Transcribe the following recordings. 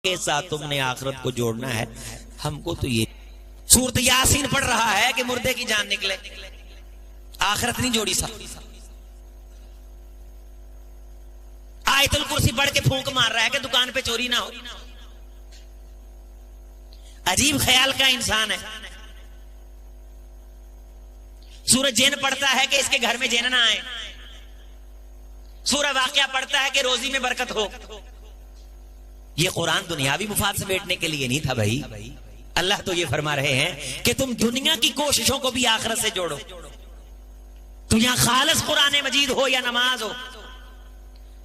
के साथ तुमने आखिरत को जोड़ना है। हमको तो ये सूरत यासीन पढ़ रहा है कि मुर्दे की जान निकले, आखिरत नहीं जोड़ी साहब। आयतुल कुर्सी पढ़ के फूंक मार रहा है कि दुकान पे चोरी ना हो। अजीब ख्याल का इंसान है। सूरज जिन पढ़ता है कि इसके घर में जिन ना आए। सूरह वाक़िया पढ़ता है कि रोजी में बरकत हो। ये कुरान दुनियावी मुफाद से बैठने के लिए नहीं था भाई। अल्लाह तो ये फरमा रहे हैं कि तुम दुनिया की कोशिशों को भी आखिरत से जोड़ो। तो यहां खालिस कुरान मजीद हो या नमाज हो,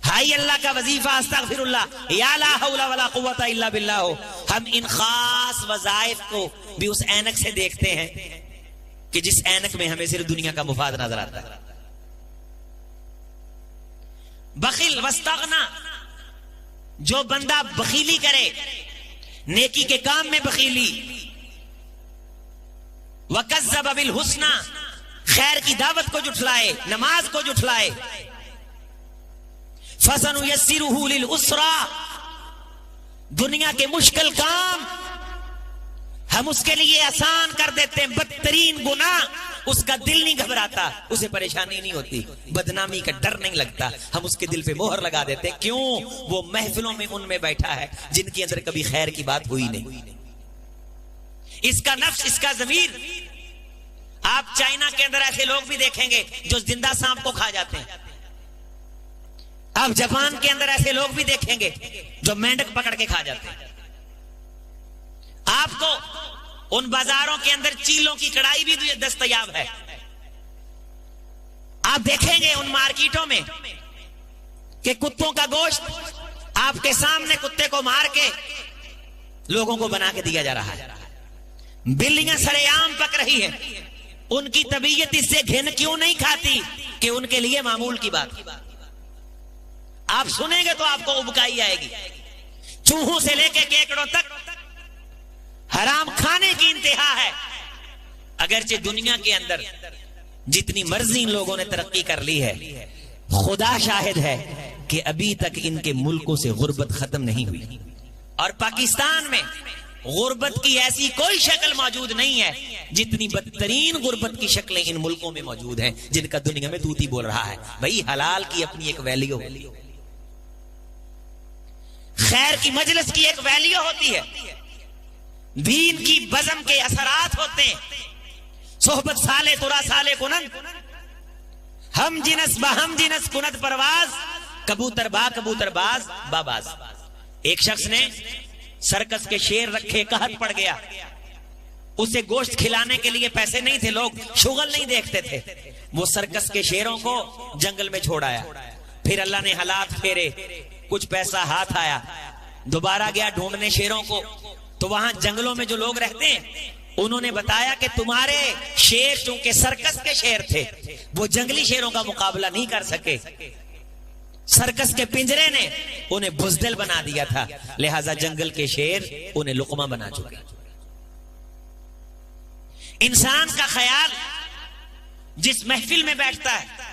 हाई अल्लाह का वजीफा अस्तगफिरुल्लाह या ला हौला वला कुव्वता इल्ला बिल्लाह हो, हम इन खास वज़ाइफ को भी उस ऐनक से देखते हैं कि जिस ऐनक में हमें सिर्फ दुनिया का मुफाद नजर आता है। बखिल वस्तगना, जो बंदा बखीली करे, नेकी के काम में बखीली, वकज़्ज़ब बिल हुस्ना, खैर की दावत को जुठलाए, नमाज को जुठलाए, फसनुयस्सिरुहु लिल उसरा, दुनिया के मुश्किल काम हम उसके लिए आसान कर देते हैं। बदतरीन गुनाह उसका दिल नहीं घबराता, उसे परेशानी नहीं होती, बदनामी का डर नहीं लगता, हम उसके दिल पे मोहर लगा देते हैं। क्यों? वो महफिलों में उनमें बैठा है जिनके अंदर कभी खैर की बात हुई नहीं। इसका नफ्स, इसका ज़मीर। आप चाइना के अंदर ऐसे लोग भी देखेंगे जो जिंदा सांप को खा जाते हैं। आप जापान के अंदर ऐसे लोग भी देखेंगे जो मेंढक पकड़ के खा जाते हैं। आपको उन बाजारों के अंदर चीलों की कढ़ाई भी दस्तयाब है। आप देखेंगे उन मार्केटों में कि कुत्तों का गोश्त आपके सामने कुत्ते को मार के लोगों को बना के दिया जा रहा है। बिल्लियां सरेआम पक रही है। उनकी तबीयत इससे घिन क्यों नहीं खाती कि उनके लिए मामूल की बात। आप सुनेंगे तो आपको उबकाई आएगी। चूहों से लेके केकड़ों तक हराम खाने की इंतहा है। अगरचे दुनिया के अंदर जितनी मर्जी इन लोगों ने तरक्की कर ली है, खुदा शाहिद है कि अभी तक इनके मुल्कों से गुर्बत खत्म नहीं हुई। और पाकिस्तान में गुर्बत की ऐसी कोई शक्ल मौजूद नहीं है जितनी बदतरीन गुर्बत की शक्लें इन मुल्कों में मौजूद हैं, जिनका दुनिया में तूती बोल रहा है। भाई हलाल की अपनी एक वैल्यू, खैर की मजलिस की एक वैल्यू होती है, दीन की बज़म के असरात होते हैं। सोहबत साले तुरा साले कुनन, हम जिनस बहम जिनस कुनत परवाज, कबूतर बा कबूतर बाज बाबाज। एक शख्स ने सर्कस के शेर रखे, कहत पड़ गया। उसे गोश्त खिलाने के लिए पैसे नहीं थे, लोग शुगल नहीं देखते थे। वो सर्कस के शेरों को जंगल में छोड़ आया। फिर अल्लाह ने हालात फेरे, कुछ पैसा हाथ आया, दोबारा गया ढूंढने शेरों को। तो वहां जंगलों में जो लोग रहते हैं उन्होंने बताया कि तुम्हारे शेर चूंकि सर्कस के शेर थे, वो जंगली शेरों का मुकाबला नहीं कर सके। सर्कस के पिंजरे ने उन्हें बुज़दिल बना दिया था, लिहाजा जंगल के शेर उन्हें लुकमा बना चुके। इंसान का ख्याल जिस महफिल में बैठता है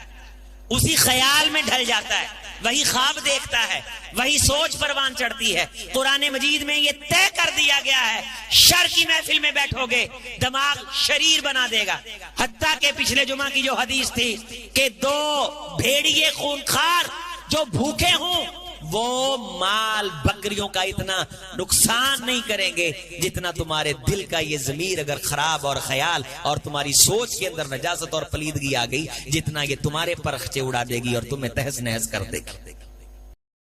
उसी ख्याल में ढल जाता है, वही ख्वाब देखता है, वही सोच परवान चढ़ती है। कुरान मजीद में यह तय कर दिया गया है, शर की महफिल में बैठोगे दिमाग शरीर बना देगा। हत्ता के पिछले जुमा की जो हदीस थी कि दो भेड़िए खूंखार जो भूखे हों वो माल बकरियों का इतना नुकसान नहीं करेंगे जितना तुम्हारे दिल का ये ज़मीर अगर खराब और ख्याल और तुम्हारी सोच के अंदर नजासत और पलीदगी आ गई, जितना ये तुम्हारे पर खर्चे उड़ा देगी और तुम्हें तहस नहस कर देगी।